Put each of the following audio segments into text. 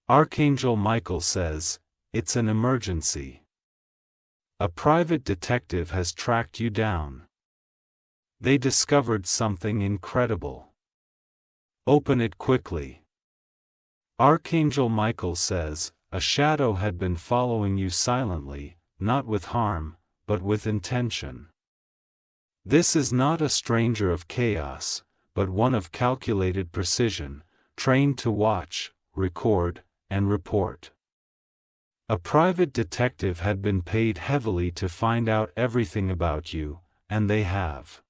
Archangel Michael says, "It's an emergency. A private detective has tracked you down. They discovered something incredible. Open it quickly." Archangel Michael says, "A shadow had been following you silently, not with harm, but with intention. This is not a stranger of chaos, but one of calculated precision, trained to watch, record, and report. A private detective had been paid heavily to find out everything about you, and they have.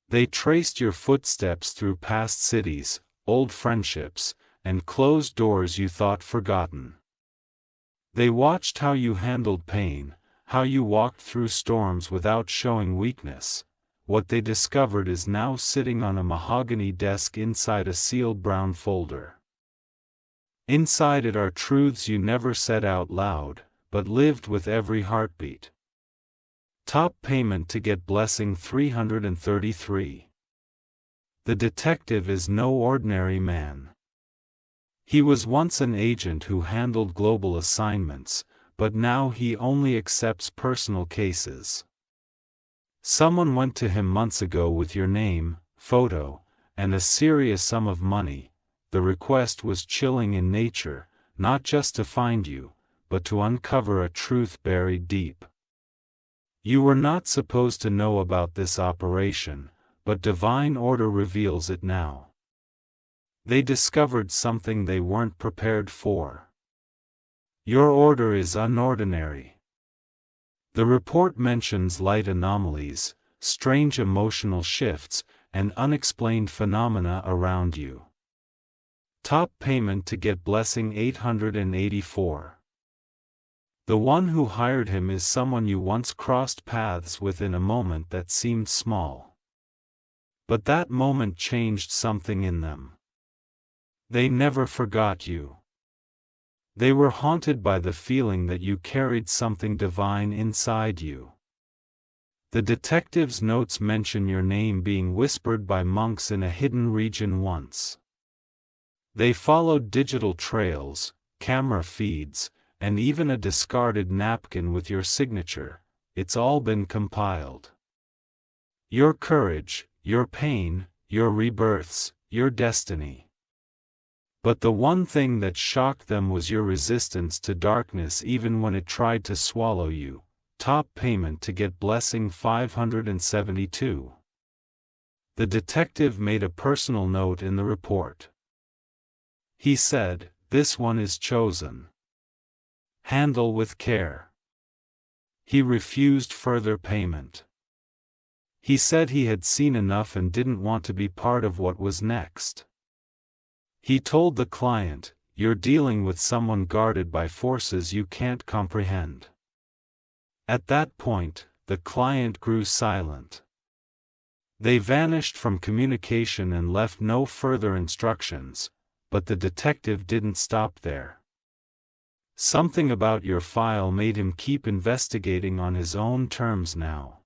They traced your footsteps through past cities, old friendships, and closed doors you thought forgotten. They watched how you handled pain, how you walked through storms without showing weakness. What they discovered is now sitting on a mahogany desk inside a sealed brown folder. Inside it are truths you never said out loud, but lived with every heartbeat. Top payment to get blessing 333. The detective is no ordinary man. He was once an agent who handled global assignments, but now he only accepts personal cases. Someone went to him months ago with your name, photo, and a serious sum of money. The request was chilling in nature, not just to find you, but to uncover a truth buried deep. You were not supposed to know about this operation, but divine order reveals it now. They discovered something they weren't prepared for. Your order is unordinary. The report mentions light anomalies, strange emotional shifts, and unexplained phenomena around you. Top payment to get blessing 884. The one who hired him is someone you once crossed paths with in a moment that seemed small. But that moment changed something in them. They never forgot you. They were haunted by the feeling that you carried something divine inside you. The detective's notes mention your name being whispered by monks in a hidden region once. They followed digital trails, camera feeds, and even a discarded napkin with your signature. It's all been compiled. Your courage, your pain, your rebirths, your destiny. But the one thing that shocked them was your resistance to darkness even when it tried to swallow you. Top payment to get blessing 572. The detective made a personal note in the report. He said, "This one is chosen. Handle with care." He refused further payment. He said he had seen enough and didn't want to be part of what was next. He told the client, "You're dealing with someone guarded by forces you can't comprehend." At that point, the client grew silent. They vanished from communication and left no further instructions, but the detective didn't stop there. Something about your file made him keep investigating on his own terms now.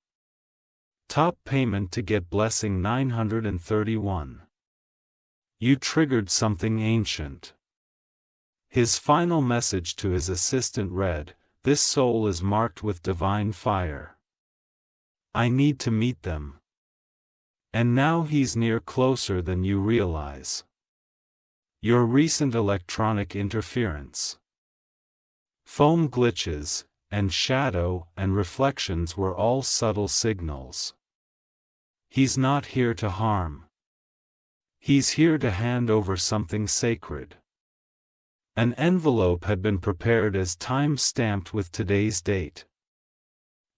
Top payment to get blessing 931. You triggered something ancient. His final message to his assistant read, "This soul is marked with divine fire. I need to meet them." And now he's near closer than you realize. Your recent electronic interference, foam glitches, and shadow and reflections were all subtle signals. He's not here to harm. He's here to hand over something sacred. An envelope had been prepared as time-stamped with today's date.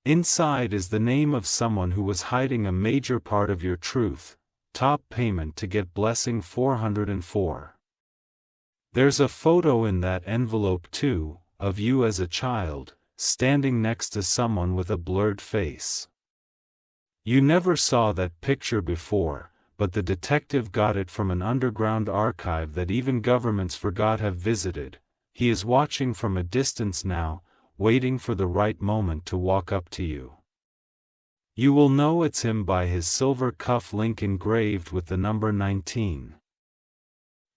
Inside is the name of someone who was hiding a major part of your truth. Top payment to get blessing 404. There's a photo in that envelope too, of you as a child, standing next to someone with a blurred face. You never saw that picture before, but the detective got it from an underground archive that even governments forgot have visited. He is watching from a distance now, waiting for the right moment to walk up to you. You will know it's him by his silver cuff link engraved with the number 19.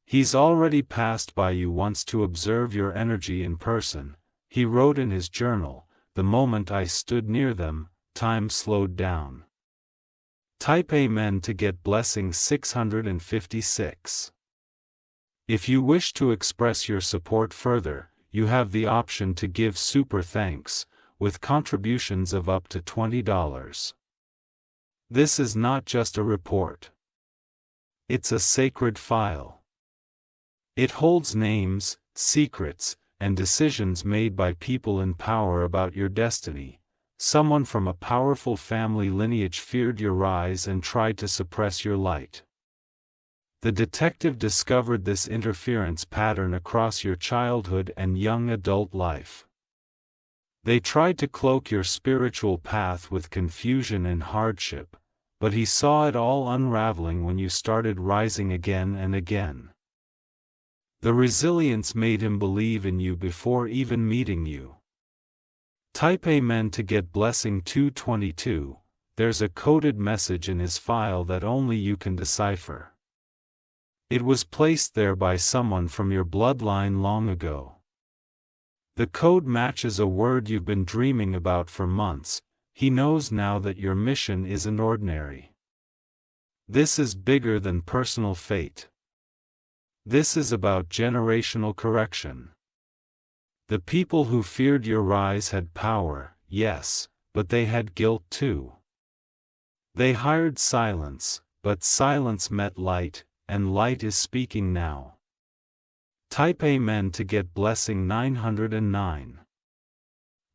He's already passed by you once to observe your energy in person. He wrote in his journal, "The moment I stood near them, time slowed down." Type Amen to get blessing 656. If you wish to express your support further, you have the option to give super thanks, with contributions of up to $20. This is not just a report. It's a sacred file. It holds names, secrets, and decisions made by people in power about your destiny. Someone from a powerful family lineage feared your rise and tried to suppress your light. The detective discovered this interference pattern across your childhood and young adult life. They tried to cloak your spiritual path with confusion and hardship, but he saw it all unraveling when you started rising again and again. The resilience made him believe in you before even meeting you. Type Amen to get blessing 222. There's a coded message in his file that only you can decipher. It was placed there by someone from your bloodline long ago. The code matches a word you've been dreaming about for months. He knows now that your mission isn't ordinary. This is bigger than personal fate. This is about generational correction. The people who feared your rise had power, yes, but they had guilt too. They hired silence, but silence met light, and light is speaking now. Type Amen to get blessing 909.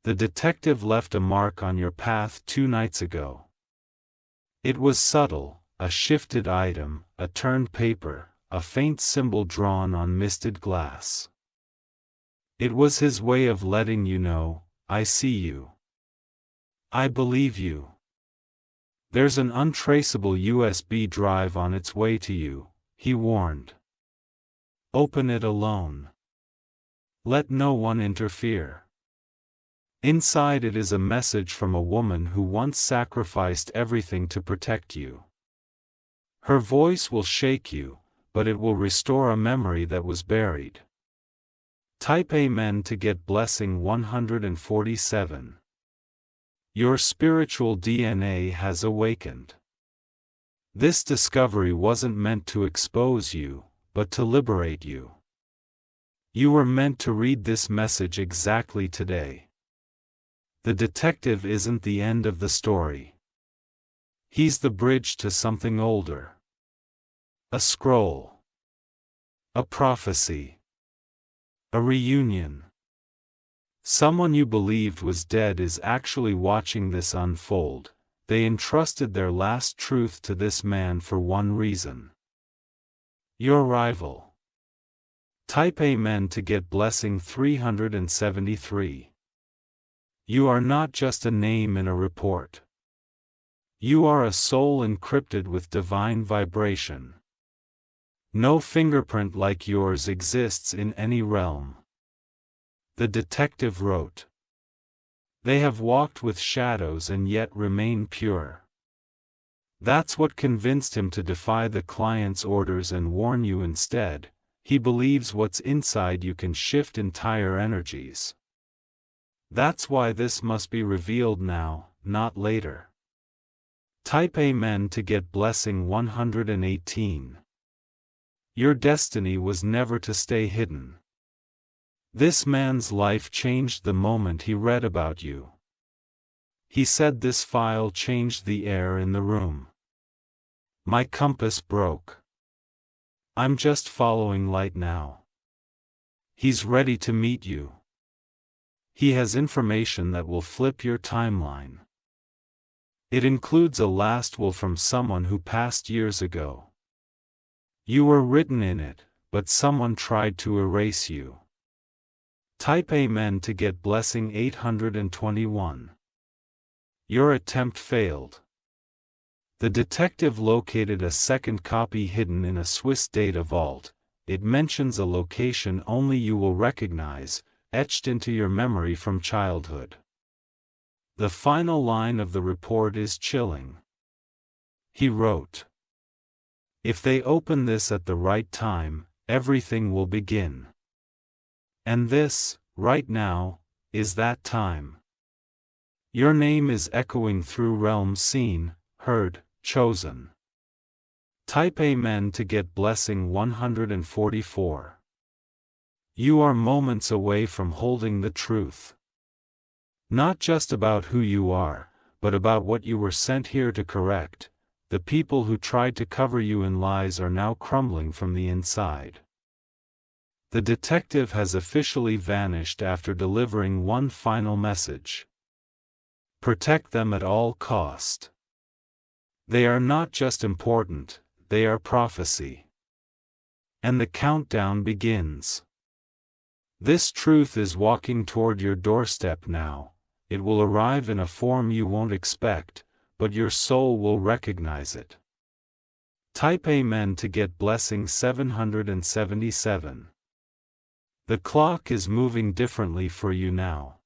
The detective left a mark on your path 2 nights ago. It was subtle, a shifted item, a turned paper, a faint symbol drawn on misted glass. It was his way of letting you know, I see you. I believe you. There's an untraceable USB drive on its way to you, he warned. Open it alone. Let no one interfere. Inside it is a message from a woman who once sacrificed everything to protect you. Her voice will shake you, but it will restore a memory that was buried. Type Amen to get blessing 147. Your spiritual DNA has awakened. This discovery wasn't meant to expose you, but to liberate you. You were meant to read this message exactly today. The detective isn't the end of the story. He's the bridge to something older. A scroll. A prophecy. A reunion. Someone you believed was dead is actually watching this unfold. They entrusted their last truth to this man for one reason. Your rival. Type Amen to get blessing 373. You are not just a name in a report. You are a soul encrypted with divine vibration. No fingerprint like yours exists in any realm. The detective wrote. They have walked with shadows and yet remain pure. That's what convinced him to defy the client's orders and warn you instead. He believes what's inside you can shift entire energies. That's why this must be revealed now, not later. Type Amen to get blessing 118. Your destiny was never to stay hidden. This man's life changed the moment he read about you. He said this file changed the air in the room. My compass broke. I'm just following light now. He's ready to meet you. He has information that will flip your timeline. It includes a last will from someone who passed years ago. You were written in it, but someone tried to erase you. Type Amen to get blessing 821. Your attempt failed. The detective located a second copy hidden in a Swiss data vault. It mentions a location only you will recognize, etched into your memory from childhood. The final line of the report is chilling. He wrote, "If they open this at the right time, everything will begin. And this, right now, is that time. Your name is echoing through realms seen, heard, chosen. Type Amen to get blessing 144. You are moments away from holding the truth. Not just about who you are, but about what you were sent here to correct. The people who tried to cover you in lies are now crumbling from the inside. The detective has officially vanished after delivering one final message. Protect them at all cost. They are not just important, they are prophecy. And the countdown begins. This truth is walking toward your doorstep now. It will arrive in a form you won't expect, but your soul will recognize it. Type Amen to get blessing 777. The clock is moving differently for you now.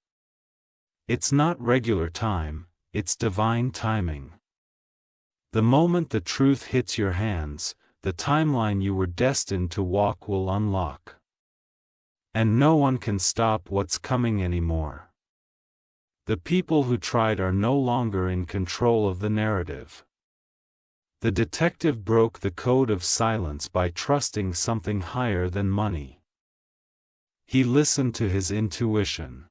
It's not regular time, it's divine timing. The moment the truth hits your hands, the timeline you were destined to walk will unlock. And no one can stop what's coming anymore. The people who tried are no longer in control of the narrative. The detective broke the code of silence by trusting something higher than money. He listened to his intuition.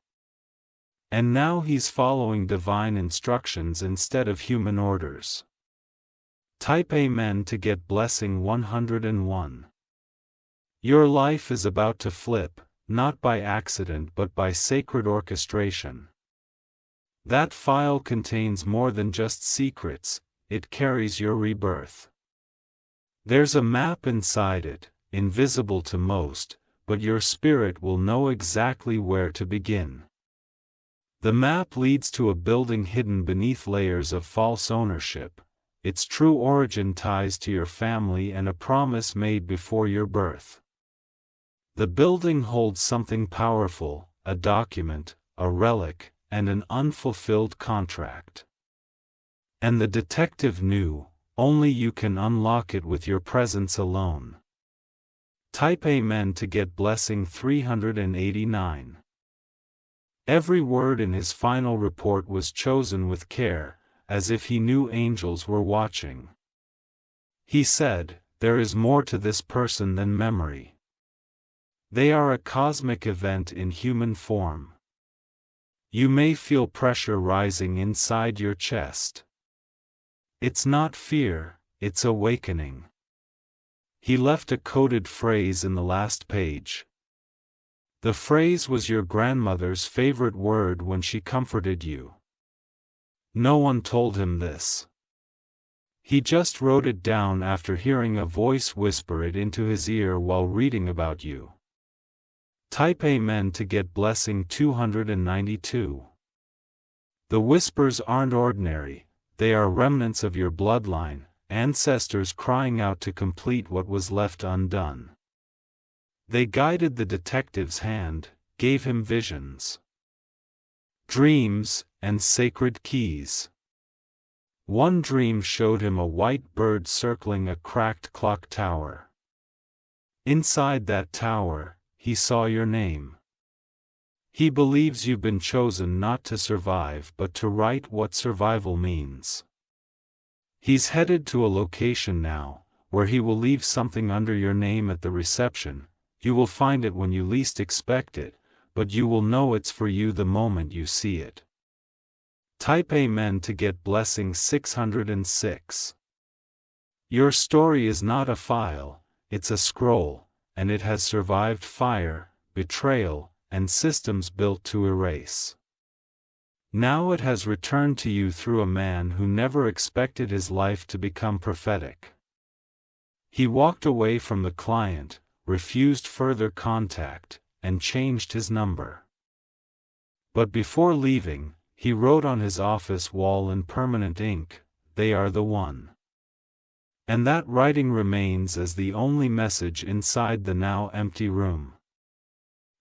And now he's following divine instructions instead of human orders. Type Amen to get blessing 101. Your life is about to flip, not by accident but by sacred orchestration. That file contains more than just secrets, it carries your rebirth. There's a map inside it, invisible to most, but your spirit will know exactly where to begin. The map leads to a building hidden beneath layers of false ownership. Its true origin ties to your family and a promise made before your birth. The building holds something powerful, a document, a relic, and an unfulfilled contract. And the detective knew, only you can unlock it with your presence alone. Type Amen to get blessing 389. Every word in his final report was chosen with care, as if he knew angels were watching. He said, "There is more to this person than memory. They are a cosmic event in human form. You may feel pressure rising inside your chest. It's not fear, it's awakening." He left a coded phrase in the last page. The phrase was your grandmother's favorite word when she comforted you. No one told him this. He just wrote it down after hearing a voice whisper it into his ear while reading about you. Type Amen to get blessing 292. The whispers aren't ordinary, they are remnants of your bloodline, ancestors crying out to complete what was left undone. They guided the detective's hand, gave him visions, dreams, and sacred keys. One dream showed him a white bird circling a cracked clock tower. Inside that tower, he saw your name. He believes you've been chosen not to survive but to write what survival means. He's headed to a location now, where he will leave something under your name at the reception. You will find it when you least expect it, but you will know it's for you the moment you see it. Type Amen to get blessing 606. Your story is not a file, it's a scroll, and it has survived fire, betrayal, and systems built to erase. Now it has returned to you through a man who never expected his life to become prophetic. He walked away from the client, refused further contact, and changed his number. But before leaving, he wrote on his office wall in permanent ink, "They are the one." And that writing remains as the only message inside the now empty room.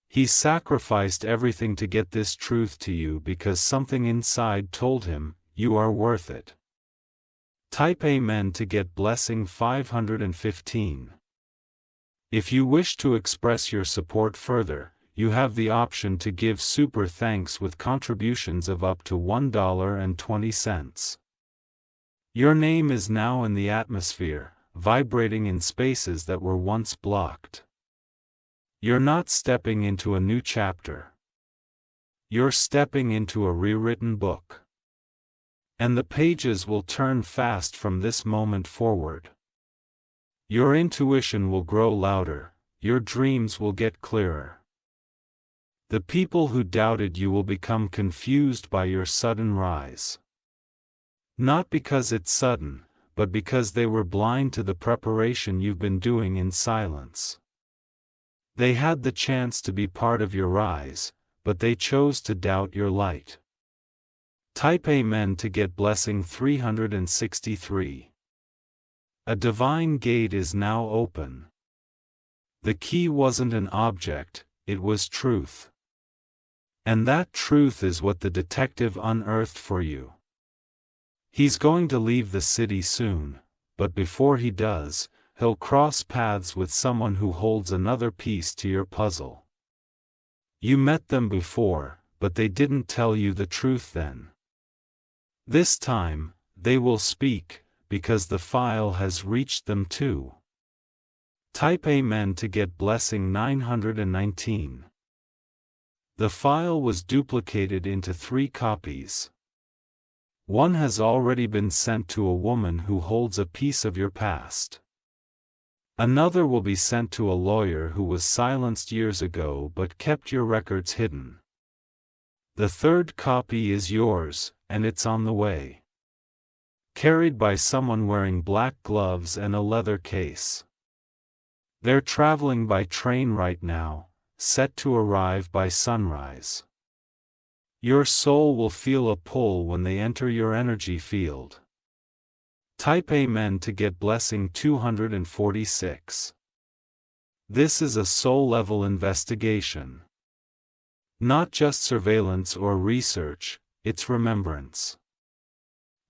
He sacrificed everything to get this truth to you because something inside told him, you are worth it. Type Amen to get blessing 515. If you wish to express your support further, you have the option to give super thanks with contributions of up to $1.20. Your name is now in the atmosphere, vibrating in spaces that were once blocked. You're not stepping into a new chapter. You're stepping into a rewritten book. And the pages will turn fast from this moment forward. Your intuition will grow louder, your dreams will get clearer. The people who doubted you will become confused by your sudden rise. Not because it's sudden, but because they were blind to the preparation you've been doing in silence. They had the chance to be part of your rise, but they chose to doubt your light. Type Amen to get blessing 363. A divine gate is now open. The key wasn't an object, it was truth. And that truth is what the detective unearthed for you. He's going to leave the city soon, but before he does, he'll cross paths with someone who holds another piece to your puzzle. You met them before, but they didn't tell you the truth then. This time, they will speak, because the file has reached them too. Type Amen to get blessing 919. The file was duplicated into 3 copies. One has already been sent to a woman who holds a piece of your past. Another will be sent to a lawyer who was silenced years ago but kept your records hidden. The 3rd copy is yours, and it's on the way. Carried by someone wearing black gloves and a leather case. They're traveling by train right now, set to arrive by sunrise. Your soul will feel a pull when they enter your energy field. Type Amen to get blessing 246. This is a soul-level investigation. Not just surveillance or research, it's remembrance.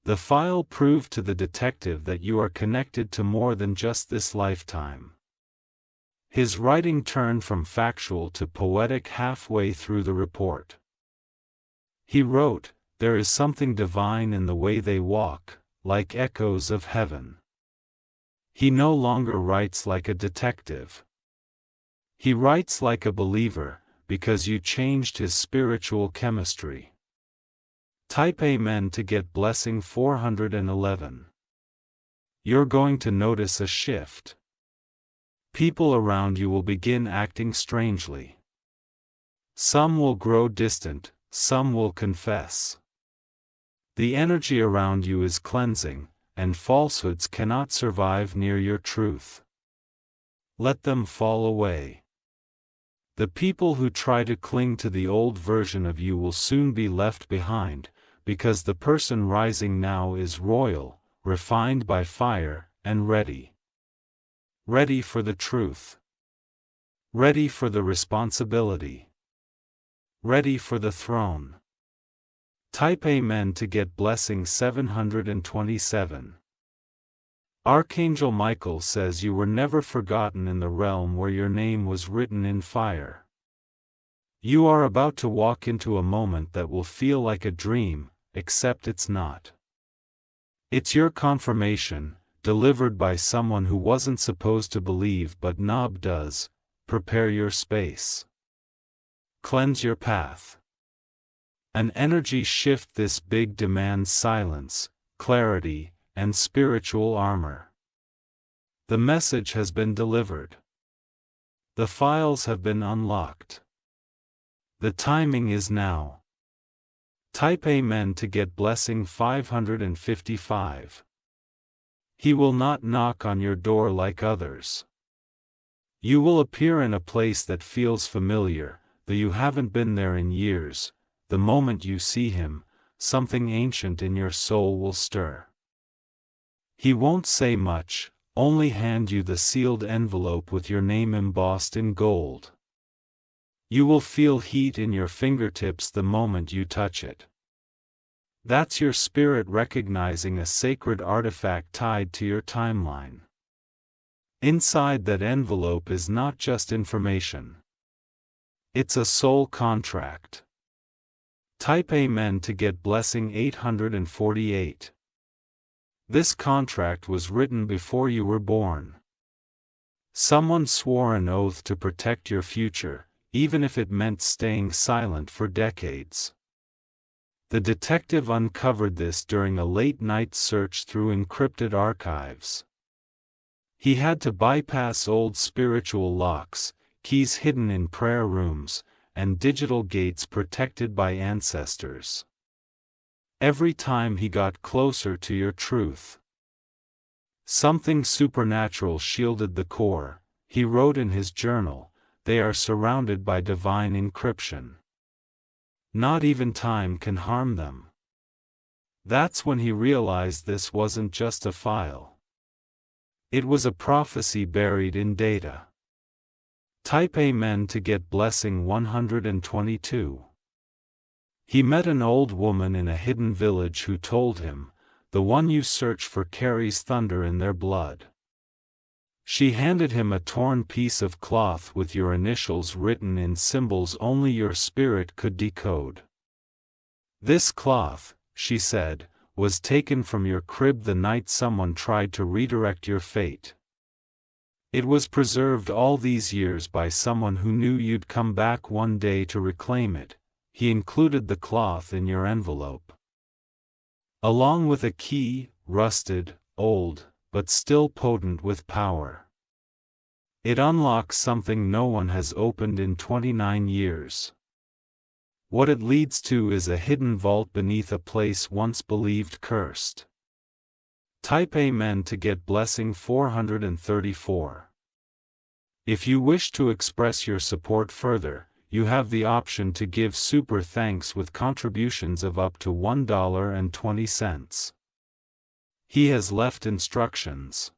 The file proved to the detective that you are connected to more than just this lifetime. His writing turned from factual to poetic halfway through the report. He wrote, "There is something divine in the way they walk, like echoes of heaven." He no longer writes like a detective. He writes like a believer, because you changed his spiritual chemistry. Type Amen to get blessing 411. You're going to notice a shift. People around you will begin acting strangely. Some will grow distant, some will confess. The energy around you is cleansing, and falsehoods cannot survive near your truth. Let them fall away. The people who try to cling to the old version of you will soon be left behind, because the person rising now is royal, refined by fire, and ready. Ready for the truth. Ready for the responsibility. Ready for the throne. Type Amen to get blessing 727. Archangel Michael says you were never forgotten in the realm where your name was written in fire. You are about to walk into a moment that will feel like a dream, except it's not. It's your confirmation, delivered by someone who wasn't supposed to believe but Nob does. Prepare your space. Cleanse your path. An energy shift this big demands silence, clarity, and spiritual armor. The message has been delivered. The files have been unlocked. The timing is now. Type Amen to get blessing 555. He will not knock on your door like others. You will appear in a place that feels familiar, though you haven't been there in years. The moment you see him, something ancient in your soul will stir. He won't say much, only hand you the sealed envelope with your name embossed in gold. You will feel heat in your fingertips the moment you touch it. That's your spirit recognizing a sacred artifact tied to your timeline. Inside that envelope is not just information. It's a soul contract. Type Amen to get blessing 848. This contract was written before you were born. Someone swore an oath to protect your future, even if it meant staying silent for decades. The detective uncovered this during a late-night search through encrypted archives. He had to bypass old spiritual locks, keys hidden in prayer rooms, and digital gates protected by ancestors. Every time he got closer to your truth, something supernatural shielded the core. He wrote in his journal, "They are surrounded by divine encryption. Not even time can harm them." That's when he realized this wasn't just a file. It was a prophecy buried in data. Type Amen to get blessing 122. He met an old woman in a hidden village who told him, "The one you search for carries thunder in their blood." She handed him a torn piece of cloth with your initials written in symbols only your spirit could decode. "This cloth," she said, "was taken from your crib the night someone tried to redirect your fate. It was preserved all these years by someone who knew you'd come back one day to reclaim it. He included the cloth in your envelope, along with a key, rusted, old, but still potent with power. It unlocks something no one has opened in 29 years. What it leads to is a hidden vault beneath a place once believed cursed." Type Amen to get blessing 434. If you wish to express your support further, you have the option to give super thanks with contributions of up to $1.20. He has left instructions.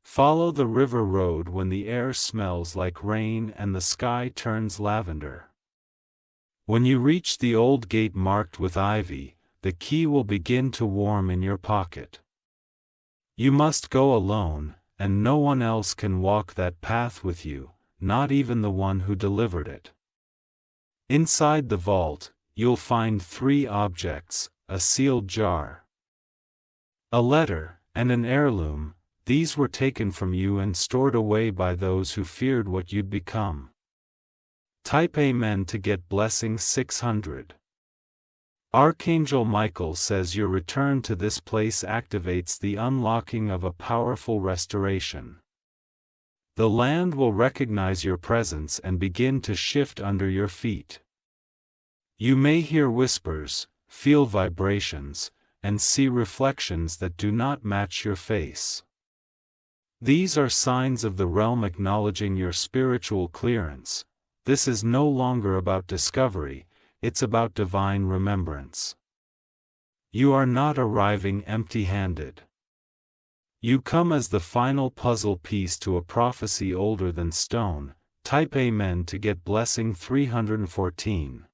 Follow the river road when the air smells like rain and the sky turns lavender. When you reach the old gate marked with ivy, the key will begin to warm in your pocket. You must go alone, and no one else can walk that path with you, not even the one who delivered it. Inside the vault, you'll find 3 objects: a sealed jar, a letter, and an heirloom. These were taken from you and stored away by those who feared what you'd become. Type Amen to get blessing 600. Archangel Michael says your return to this place activates the unlocking of a powerful restoration. The land will recognize your presence and begin to shift under your feet. You may hear whispers, feel vibrations, and see reflections that do not match your face. These are signs of the realm acknowledging your spiritual clearance. This is no longer about discovery, it's about divine remembrance. You are not arriving empty-handed. You come as the final puzzle piece to a prophecy older than stone. Type Amen to get blessing 314.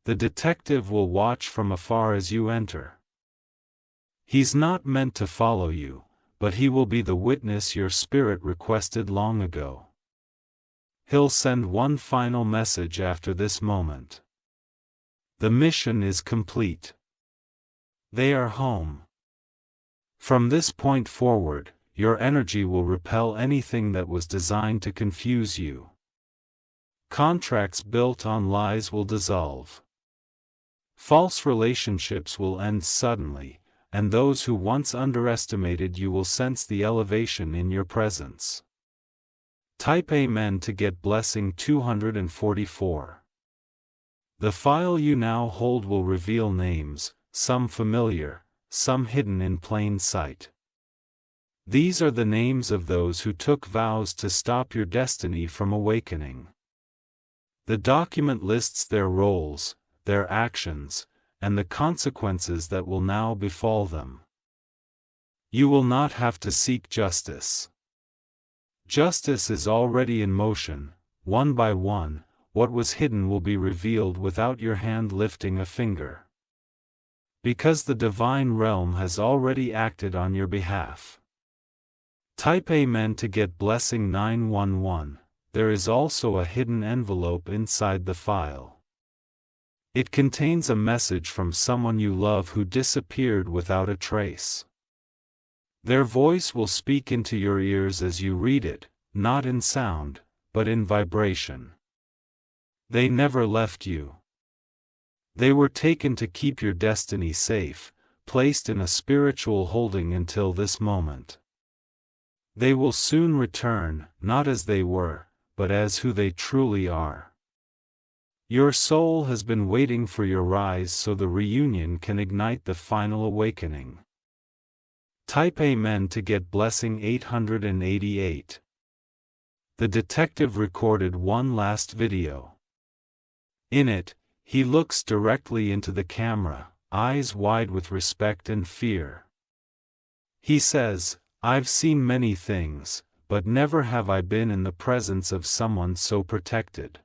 The detective will watch from afar as you enter. He's not meant to follow you, but he will be the witness your spirit requested long ago. He'll send one final message after this moment. The mission is complete. They are home. From this point forward, your energy will repel anything that was designed to confuse you. Contracts built on lies will dissolve. False relationships will end suddenly, and those who once underestimated you will sense the elevation in your presence. Type Amen to get blessing 244. The file you now hold will reveal names, some familiar, some hidden in plain sight. These are the names of those who took vows to stop your destiny from awakening. The document lists their roles, their actions, and the consequences that will now befall them. You will not have to seek justice. Justice is already in motion. One by one, what was hidden will be revealed without your hand lifting a finger. Because the divine realm has already acted on your behalf. Type Amen to get blessing 911. There is also a hidden envelope inside the file. It contains a message from someone you love who disappeared without a trace. Their voice will speak into your ears as you read it, not in sound, but in vibration. They never left you. They were taken to keep your destiny safe, placed in a spiritual holding until this moment. They will soon return, not as they were, but as who they truly are. Your soul has been waiting for your rise so the reunion can ignite the final awakening. Type Amen to get blessing 888. The detective recorded one last video. In it, he looks directly into the camera, eyes wide with respect and fear. He says, "I've seen many things, but never have I been in the presence of someone so protected."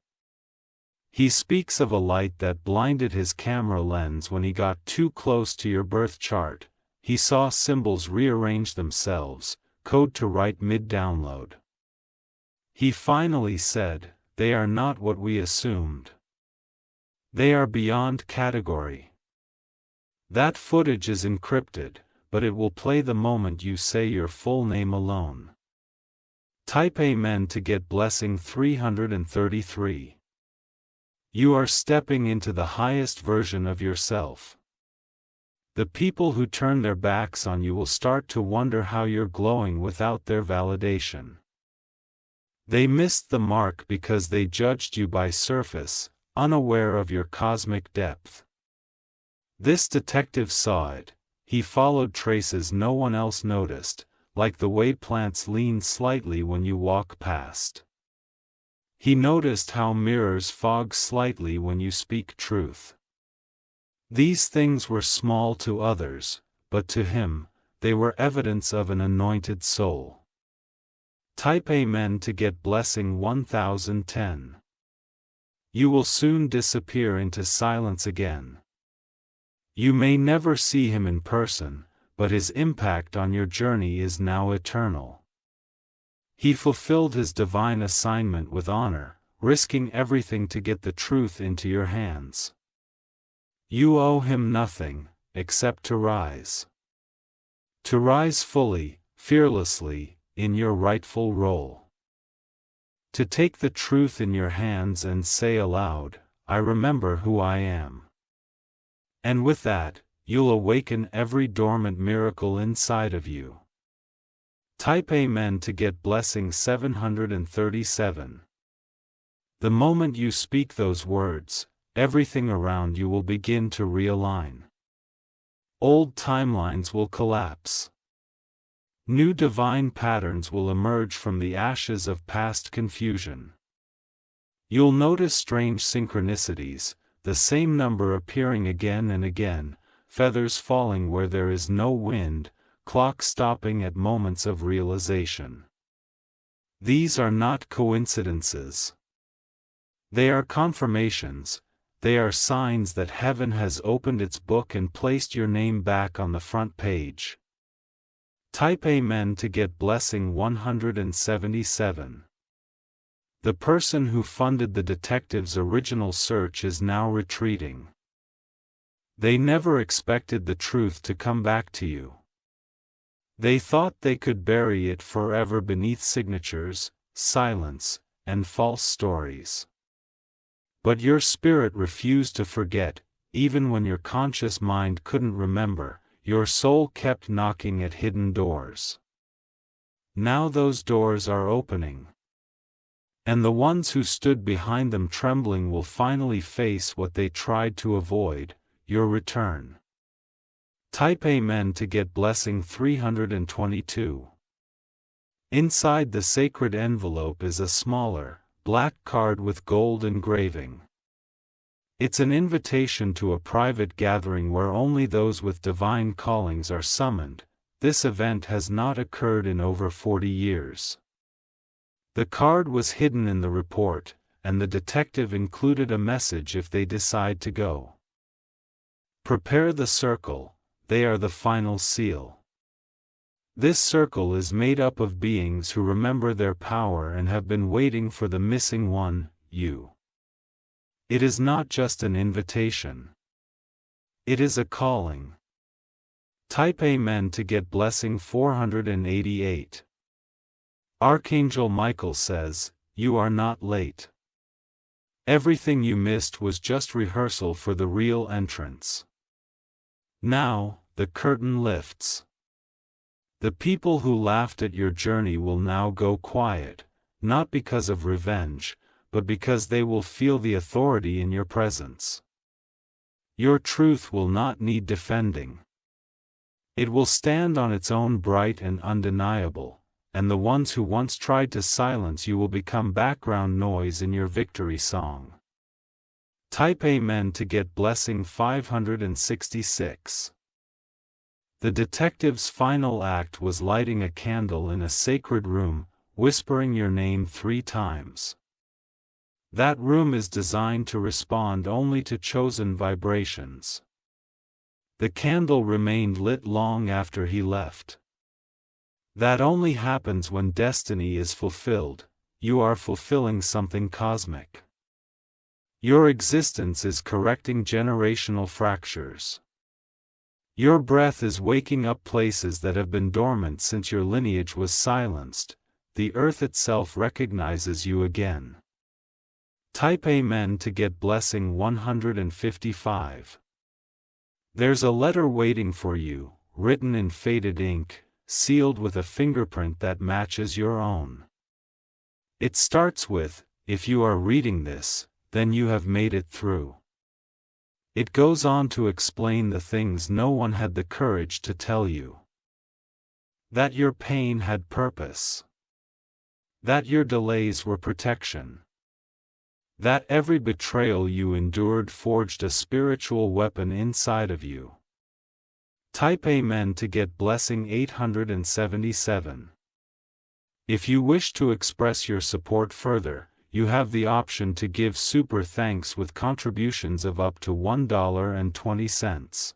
He speaks of a light that blinded his camera lens when he got too close to your birth chart. He saw symbols rearrange themselves, code to write mid-download. He finally said, "They are not what we assumed. They are beyond category." That footage is encrypted, but it will play the moment you say your full name alone. Type Amen to get blessing 333. You are stepping into the highest version of yourself. The people who turn their backs on you will start to wonder how you're glowing without their validation. They missed the mark because they judged you by surface, unaware of your cosmic depth. This detective saw it. He followed traces no one else noticed, like the way plants lean slightly when you walk past. He noticed how mirrors fog slightly when you speak truth. These things were small to others, but to him, they were evidence of an anointed soul. Type Amen to get blessing 1010. You will soon disappear into silence again. You may never see him in person, but his impact on your journey is now eternal. He fulfilled his divine assignment with honor, risking everything to get the truth into your hands. You owe him nothing, except to rise. To rise fully, fearlessly, in your rightful role. To take the truth in your hands and say aloud, "I remember who I am." And with that, you'll awaken every dormant miracle inside of you. Type Amen to get blessing 737. The moment you speak those words, everything around you will begin to realign. Old timelines will collapse. New divine patterns will emerge from the ashes of past confusion. You'll notice strange synchronicities, the same number appearing again and again, feathers falling where there is no wind, clocks stopping at moments of realization. These are not coincidences. They are confirmations. They are signs that heaven has opened its book and placed your name back on the front page. Type Amen to get blessing 177. The person who funded the detective's original search is now retreating. They never expected the truth to come back to you. They thought they could bury it forever beneath signatures, silence, and false stories. But your spirit refused to forget, even when your conscious mind couldn't remember, your soul kept knocking at hidden doors. Now those doors are opening. And the ones who stood behind them trembling will finally face what they tried to avoid, your return. Type Amen to get blessing 322. Inside the sacred envelope is a smaller, black card with gold engraving. It's an invitation to a private gathering where only those with divine callings are summoned. This event has not occurred in over 40 years. The card was hidden in the report, and the detective included a message if they decide to go. Prepare the circle, they are the final seal. This circle is made up of beings who remember their power and have been waiting for the missing one, you. It is not just an invitation. It is a calling. Type Amen to get blessing 488. Archangel Michael says, "You are not late. Everything you missed was just rehearsal for the real entrance. Now, the curtain lifts. The people who laughed at your journey will now go quiet, not because of revenge, but because they will feel the authority in your presence. Your truth will not need defending. It will stand on its own bright and undeniable, and the ones who once tried to silence you will become background noise in your victory song." Type Amen to get blessing 566. The detective's final act was lighting a candle in a sacred room, whispering your name 3 times. That room is designed to respond only to chosen vibrations. The candle remained lit long after he left. That only happens when destiny is fulfilled. You are fulfilling something cosmic. Your existence is correcting generational fractures. Your breath is waking up places that have been dormant since your lineage was silenced. The earth itself recognizes you again. Type Amen to get blessing 155. There's a letter waiting for you, written in faded ink, sealed with a fingerprint that matches your own. It starts with, "If you are reading this, then you have made it through." It goes on to explain the things no one had the courage to tell you. That your pain had purpose. That your delays were protection. That every betrayal you endured forged a spiritual weapon inside of you. Type Amen to get blessing 877. If you wish to express your support further, you have the option to give super thanks with contributions of up to $1.20.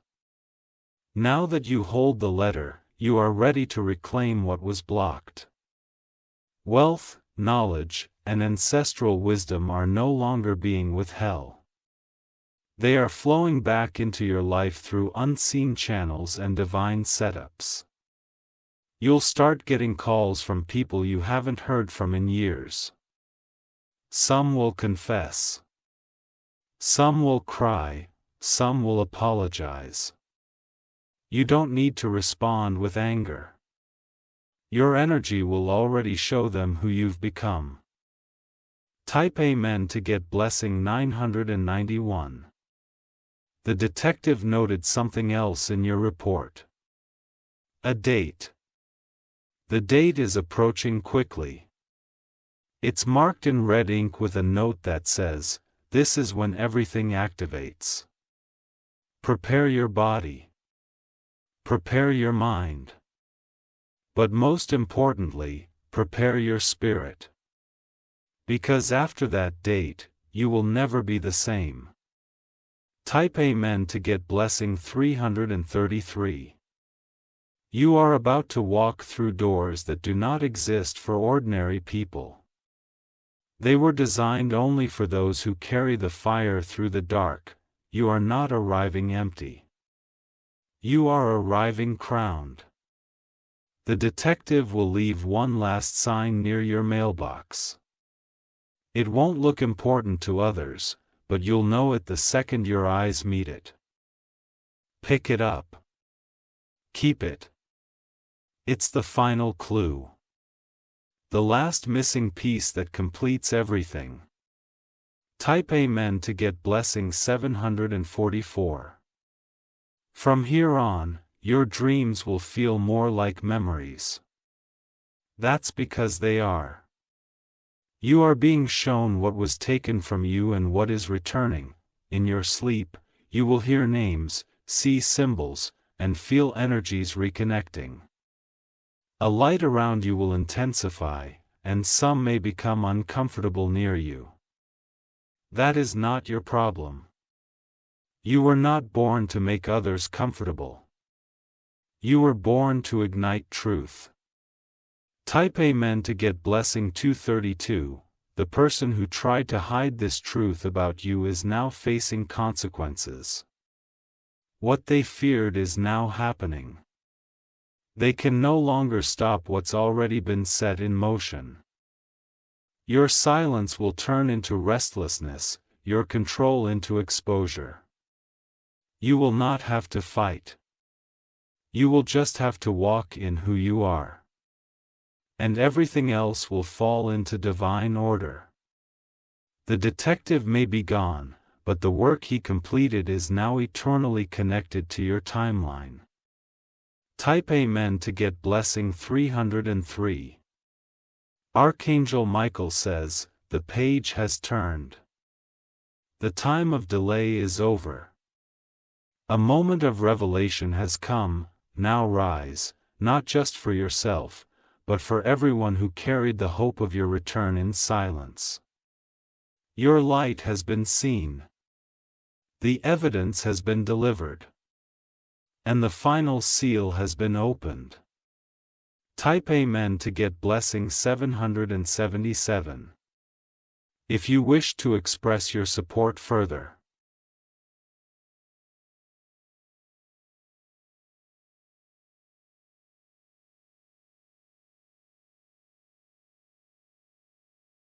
Now that you hold the letter, you are ready to reclaim what was blocked. Wealth, knowledge, and ancestral wisdom are no longer being withheld. They are flowing back into your life through unseen channels and divine setups. You'll start getting calls from people you haven't heard from in years. Some will confess. Some will cry, some will apologize. You don't need to respond with anger. Your energy will already show them who you've become. Type Amen to get blessing 991. The detective noted something else in your report. A date. The date is approaching quickly. It's marked in red ink with a note that says, "This is when everything activates." Prepare your body. Prepare your mind. But most importantly, prepare your spirit. Because after that date, you will never be the same. Type Amen to get blessing 333. You are about to walk through doors that do not exist for ordinary people. They were designed only for those who carry the fire through the dark. You are not arriving empty. You are arriving crowned. The detective will leave one last sign near your mailbox. It won't look important to others, but you'll know it the second your eyes meet it. Pick it up. Keep it. It's the final clue. The last missing piece that completes everything. Type Amen to get blessing 744. From here on, your dreams will feel more like memories. That's because they are. You are being shown what was taken from you and what is returning. In your sleep, you will hear names, see symbols, and feel energies reconnecting. A light around you will intensify, and some may become uncomfortable near you. That is not your problem. You were not born to make others comfortable. You were born to ignite truth. Type Amen to get blessing 232. The person who tried to hide this truth about you is now facing consequences. What they feared is now happening. They can no longer stop what's already been set in motion. Your silence will turn into restlessness, your control into exposure. You will not have to fight. You will just have to walk in who you are. And everything else will fall into divine order. The detective may be gone, but the work he completed is now eternally connected to your timeline. Type Amen to get blessing 303. Archangel Michael says, the page has turned. The time of delay is over. A moment of revelation has come. Now rise, not just for yourself, but for everyone who carried the hope of your return in silence. Your light has been seen. The evidence has been delivered. And the final seal has been opened. Type Amen to get blessing 777. If you wish to express your support further,